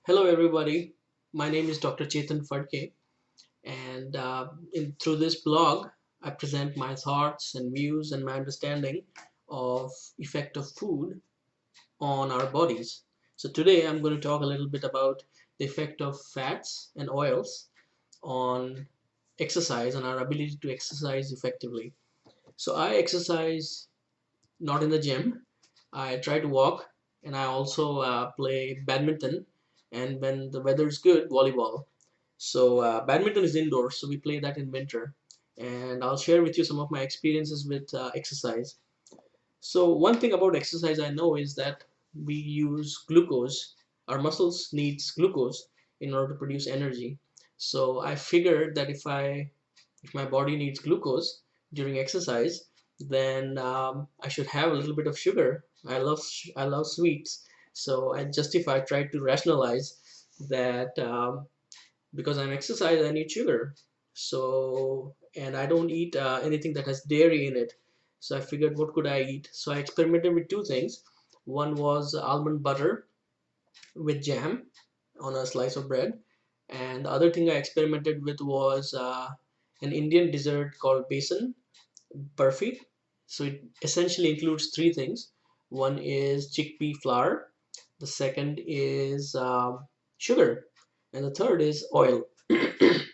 Hello everybody, my name is Dr. Chetan Fadke, and through this blog I present my thoughts and views and my understanding of effect of food on our bodies. So today I'm going to talk a little bit about the effect of fats and oils on exercise and our ability to exercise effectively. So I exercise not in the gym. I try to walk, and I also play badminton, and when the weather is good, volleyball. So badminton is indoors, so we play that in winter. And I'll share with you some of my experiences with exercise. So one thing about exercise I know is that we use glucose. Our muscles needs glucose in order to produce energy. So I figured that if my body needs glucose during exercise, then I should have a little bit of sugar. I love sweets, so I tried to rationalize that because I'm exercise, I need sugar. So and I don't eat anything that has dairy in it. So I figured, what could I eat? So I experimented with two things. One was almond butter with jam on a slice of bread, and the other thing I experimented with was an Indian dessert called besan burfi. So it essentially includes three things. One is chickpea flour, the second is sugar, and the third is oil.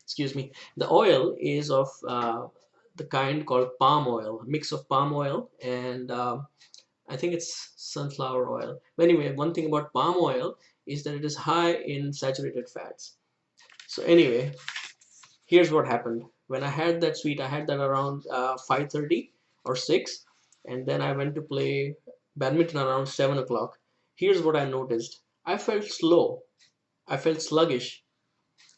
Excuse me. The oil is of the kind called palm oil, a mix of palm oil and I think it's sunflower oil. But anyway, one thing about palm oil is that it is high in saturated fats. So anyway, here's what happened. When I had that sweet, I had that around 5:30 or 6, and then I went to play badminton around 7 o'clock. Here's what I noticed. I felt slow. I felt sluggish.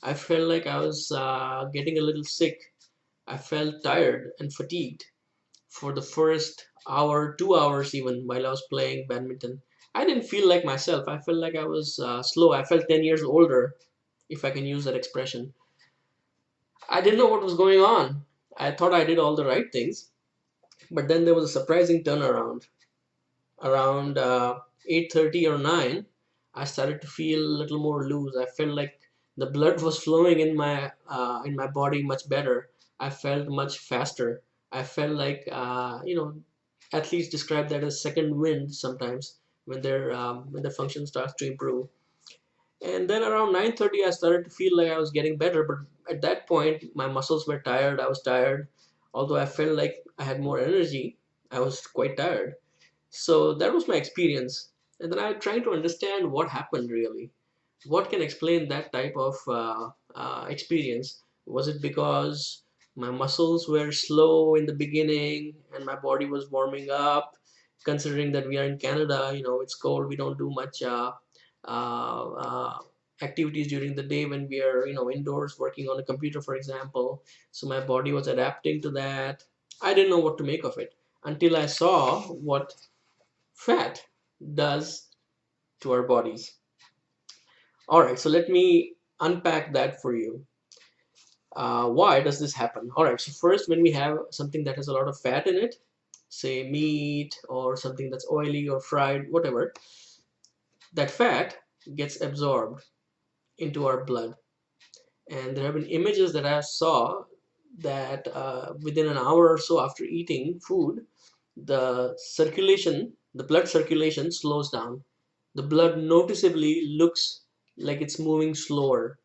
I felt like I was getting a little sick. I felt tired and fatigued for the first hour, 2 hours even, while I was playing badminton. I didn't feel like myself. I felt like I was slow. I felt 10 years older, if I can use that expression. I didn't know what was going on. I thought I did all the right things, but then there was a surprising turnaround. Around 8:30 or 9, I started to feel a little more loose. I felt like the blood was flowing in my body much better. I felt much faster. I felt like athletes describe that as second wind sometimes when their function starts to improve. And then around 9:30, I started to feel like I was getting better, but at that point, my muscles were tired. I was tired. Although I felt like I had more energy, I was quite tired. So that was my experience. And then I tried to understand what happened really. What can explain that type of experience? Was it because my muscles were slow in the beginning and my body was warming up? Considering that we are in Canada, it's cold, we don't do much uh, uh, activities during the day when we are, indoors working on a computer, for example. So my body was adapting to that. I didn't know what to make of it until I saw what fat does to our bodies. All right, so let me unpack that for you. Why does this happen? All right, so first, when we have something that has a lot of fat in it, say meat or something that's oily or fried, whatever, that fat gets absorbed into our blood. And there have been images that I saw that within an hour or so after eating food, the blood circulation slows down. The blood noticeably looks like it's moving slower.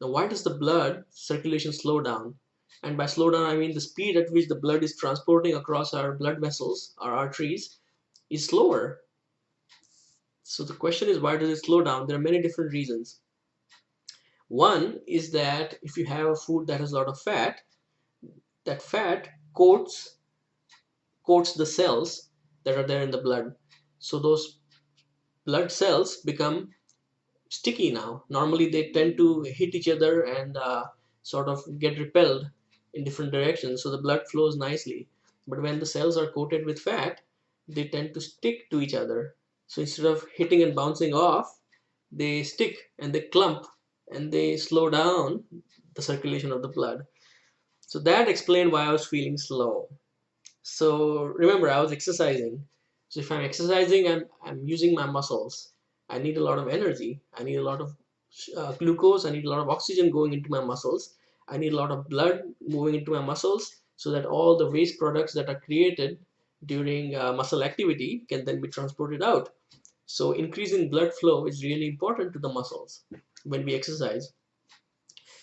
Now, why does the blood circulation slow down? And by slow down, I mean the speed at which the blood is transporting across our blood vessels, our arteries, is slower. So the question is, why does it slow down? There are many different reasons. One is that if you have a food that has a lot of fat, that fat coats the cells that are there in the blood. So those blood cells become sticky now. Normally they tend to hit each other and sort of get repelled in different directions, so the blood flows nicely. But when the cells are coated with fat, they tend to stick to each other. So instead of hitting and bouncing off, they stick and they clump and they slow down the circulation of the blood. So that explained why I was feeling slow. So remember, I was exercising. So if I'm exercising, I'm using my muscles. I need a lot of energy. I need a lot of glucose. I need a lot of oxygen going into my muscles. I need a lot of blood moving into my muscles so that all the waste products that are created during muscle activity can then be transported out. So increasing blood flow is really important to the muscles when we exercise.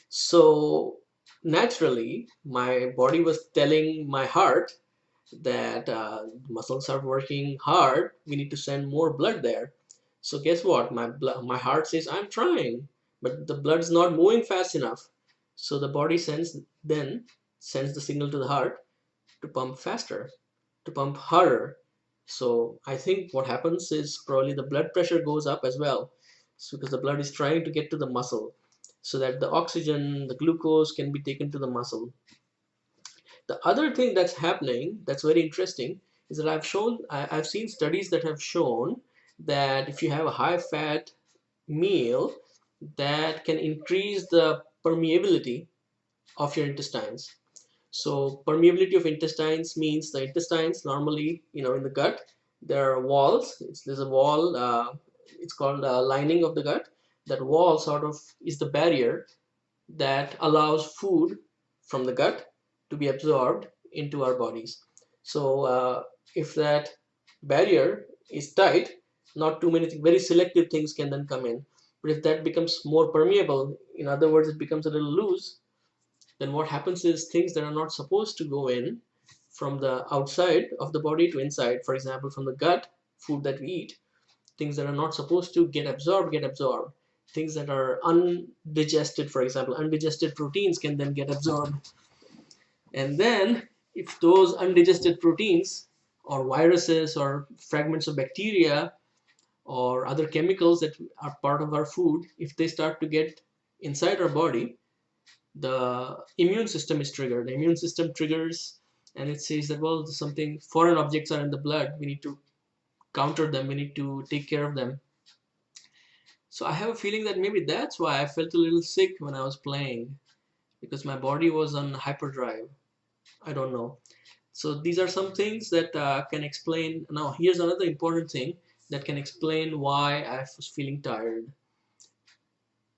So naturally, my body was telling my heart that muscles are working hard. We need to send more blood there. So guess what? My heart says I'm trying, but the blood is not moving fast enough. So the body sends the signal to the heart to pump faster, to pump harder. So I think what happens is probably the blood pressure goes up as well. So because the blood is trying to get to the muscle so that the oxygen, the glucose can be taken to the muscle. The other thing that's happening that's very interesting is that I've seen studies that have shown that if you have a high fat meal, that can increase the permeability of your intestines. So permeability of intestines means the intestines normally, in the gut, there are walls. There's a wall. It's called lining of the gut. That wall sort of is the barrier that allows food from the gut to be absorbed into our bodies. So if that barrier is tight, not too many very selective things can then come in. But if that becomes more permeable, in other words, it becomes a little loose, then what happens is things that are not supposed to go in from the outside of the body to inside, for example, from the gut, food that we eat, things that are not supposed to get absorbed. Things that are undigested, for example, undigested proteins can then get absorbed. And then if those undigested proteins or viruses or fragments of bacteria or other chemicals that are part of our food, if they start to get inside our body, the immune system is triggered. The immune system triggers and it says that, well, something foreign objects are in the blood. We need to counter them. We need to take care of them. So I have a feeling that maybe that's why I felt a little sick when I was playing, because my body was on hyperdrive. I don't know. So these are some things that can explain. Now, here's another important thing that can explain why I was feeling tired.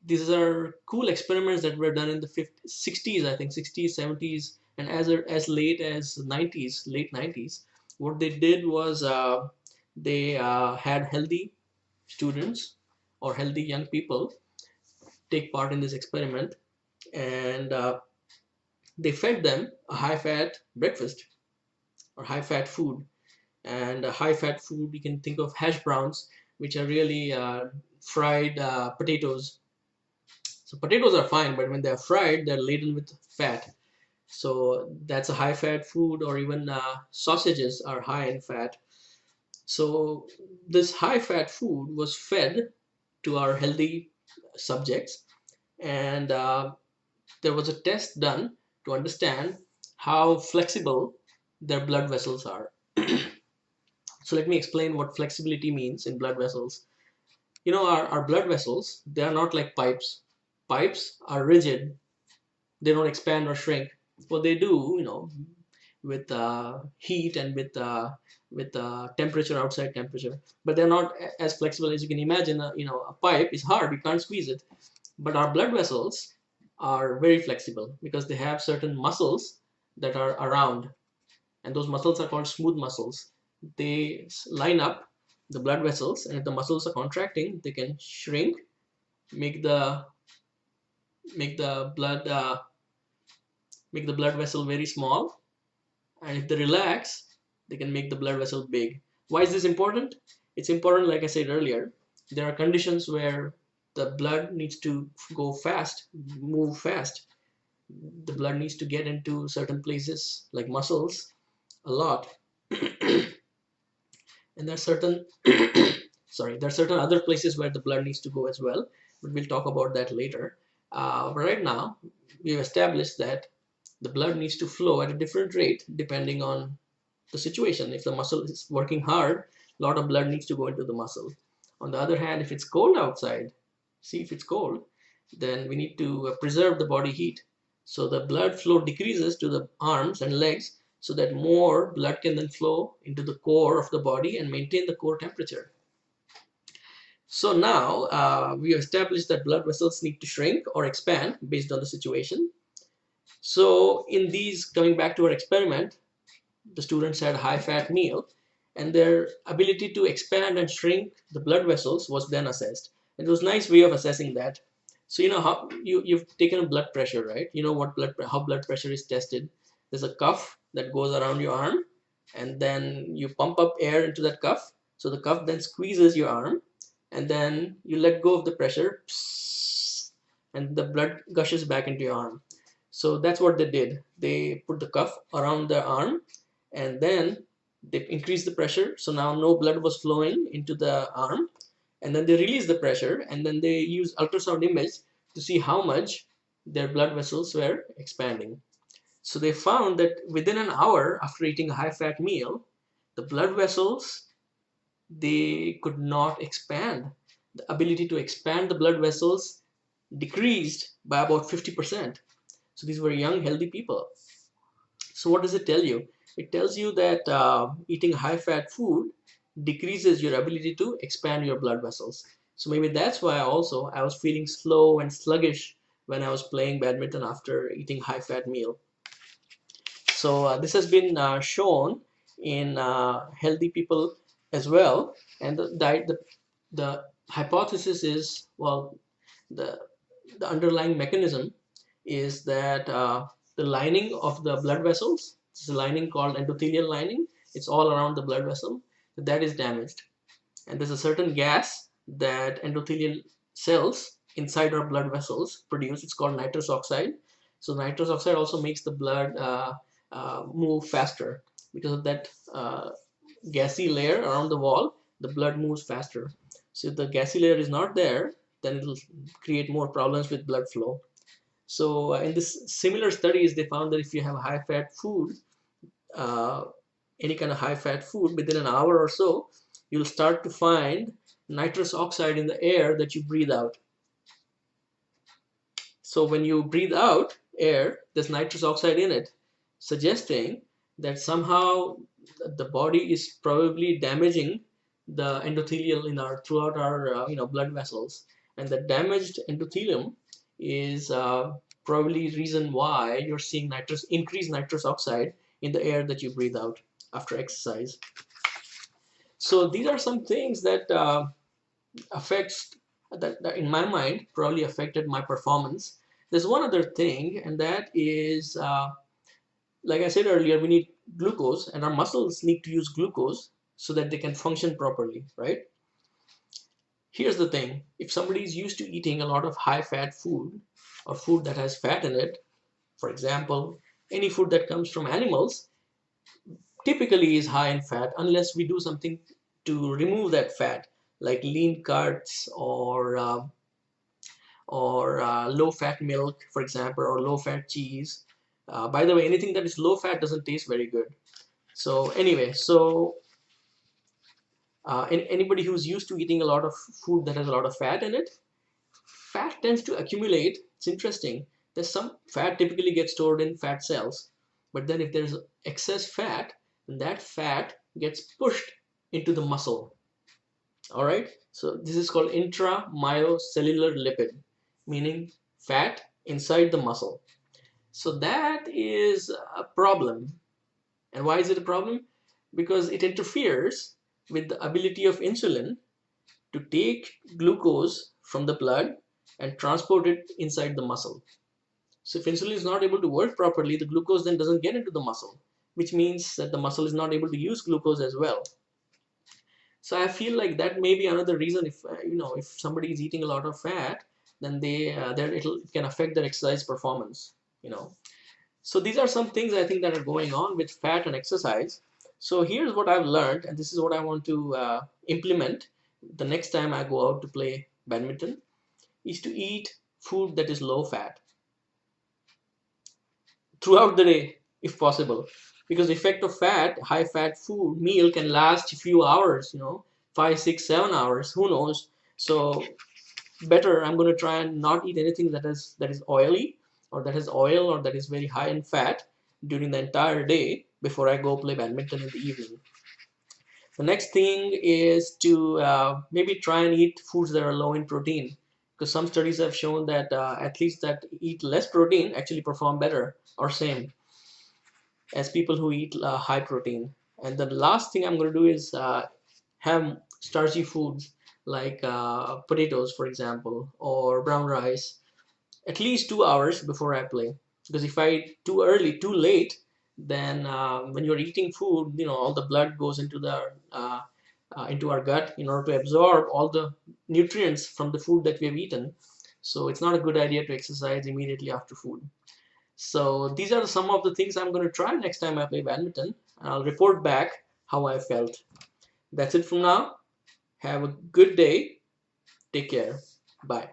These are cool experiments that were done in the 50s, 60s, I think, 60s, 70s, and as late as 90s, late 90s. What they did was they had healthy students or healthy young people take part in this experiment, and they fed them a high fat breakfast or high fat food. And high fat food, you can think of hash browns, which are really fried potatoes. So potatoes are fine, but when they're fried, they're laden with fat. So that's a high fat food, or even sausages are high in fat. So this high fat food was fed to our healthy subjects, and there was a test done to understand how flexible their blood vessels are. So let me explain what flexibility means in blood vessels. Our blood vessels, they are not like pipes. Pipes are rigid. They don't expand or shrink. What they do, with heat and with temperature, outside temperature, but they're not as flexible as you can imagine. A pipe is hard, you can't squeeze it. But our blood vessels are very flexible because they have certain muscles that are around, and those muscles are called smooth muscles. They line up the blood vessels, and if the muscles are contracting, they can shrink, make the make the blood make the blood vessel very small, and if they relax, they can make the blood vessel big. Why is this important? It's important, like I said earlier. There are conditions where the blood needs to go fast, move fast. The blood needs to get into certain places like muscles a lot. And there are certain there are certain other places where the blood needs to go as well, but we'll talk about that later. But right now, we've established that the blood needs to flow at a different rate depending on the situation. If the muscle is working hard, a lot of blood needs to go into the muscle. On the other hand, if it's cold outside, see, if it's cold, then we need to preserve the body heat. So the blood flow decreases to the arms and legs so that more blood can then flow into the core of the body and maintain the core temperature. So now we established that blood vessels need to shrink or expand based on the situation. So in these, coming back to our experiment, the students had high fat meal, and their ability to expand and shrink the blood vessels was then assessed. It was a nice way of assessing that. So you know how you've taken a blood pressure, right? You know what how blood pressure is tested. There's a cuff that goes around your arm, and then you pump up air into that cuff. So the cuff then squeezes your arm, and then you let go of the pressure, and the blood gushes back into your arm. So that's what they did. They put the cuff around the arm, and then they increased the pressure. So now no blood was flowing into the arm, and then they released the pressure, and then they used ultrasound image to see how much their blood vessels were expanding. So they found that within an hour after eating a high fat meal, the blood vessels, they could not expand. The ability to expand the blood vessels decreased by about 50%. So these were young, healthy people. So what does it tell you? It tells you that eating high fat food decreases your ability to expand your blood vessels. So maybe that's why also I was feeling slow and sluggish when I was playing badminton after eating high fat meal. So this has been shown in healthy people as well. And the hypothesis is, well, the, the underlying mechanism is that the lining of the blood vessels, it's a lining called endothelial lining, it's all around the blood vessel, that is damaged. And there's a certain gas that endothelial cells inside our blood vessels produce. It's called nitrous oxide. So nitrous oxide also makes the blood move faster. Because of that gassy layer around the wall, the blood moves faster. So if the gassy layer is not there, then it will create more problems with blood flow. So in this similar studies, they found that if you have high fat food, uh, any kind of high fat food, within an hour or so, you'll start to find nitrous oxide in the air that you breathe out. So when you breathe out air, there's nitrous oxide in it, suggesting that somehow the body is probably damaging the endothelial in our throughout our blood vessels, and the damaged endothelium is probably reason why you're seeing increased nitrous oxide in the air that you breathe out after exercise. So these are some things that affects that in my mind probably affected my performance. There's one other thing, and that is like I said earlier, we need glucose, and our muscles need to use glucose so that they can function properly, right? Here's the thing: if somebody is used to eating a lot of high fat food or food that has fat in it, for example, any food that comes from animals typically is high in fat unless we do something to remove that fat, like lean cuts or low fat milk, for example, or low fat cheese. By the way, anything that is low fat doesn't taste very good. So anyway, anybody who's used to eating a lot of food that has a lot of fat in it, fat tends to accumulate. It's interesting. There's some fat typically gets stored in fat cells, but then if there's excess fat, then that fat gets pushed into the muscle. All right. So this is called intramyocellular lipid, meaning fat inside the muscle. So that is a problem. And why is it a problem? Because it interferes with the ability of insulin to take glucose from the blood and transport it inside the muscle. So if insulin is not able to work properly, the glucose then doesn't get into the muscle, which means that the muscle is not able to use glucose as well. So I feel like that may be another reason. If if somebody is eating a lot of fat, then it can affect their exercise performance. So these are some things I think that are going on with fat and exercise. So here's what I've learned, and this is what I want to implement the next time I go out to play badminton, is to eat food that is low fat throughout the day if possible, because the effect of high fat food meal can last a few hours, 5 6 7 hours, who knows. So better, I'm going to try and not eat anything that is oily, or that has oil, or that is very high in fat during the entire day before I go play badminton in the evening. The next thing is to maybe try and eat foods that are low in protein, because some studies have shown that athletes that eat less protein actually perform better or same as people who eat high protein. And the last thing I'm going to do is have starchy foods like potatoes, for example, or brown rice at least 2 hours before I play. Because if I eat too early, too late, then when you're eating food, all the blood goes into our gut in order to absorb all the nutrients from the food that we have eaten. So it's not a good idea to exercise immediately after food. So these are some of the things I'm going to try next time I play badminton. I'll report back how I felt. That's it from now. Have a good day. Take care. Bye.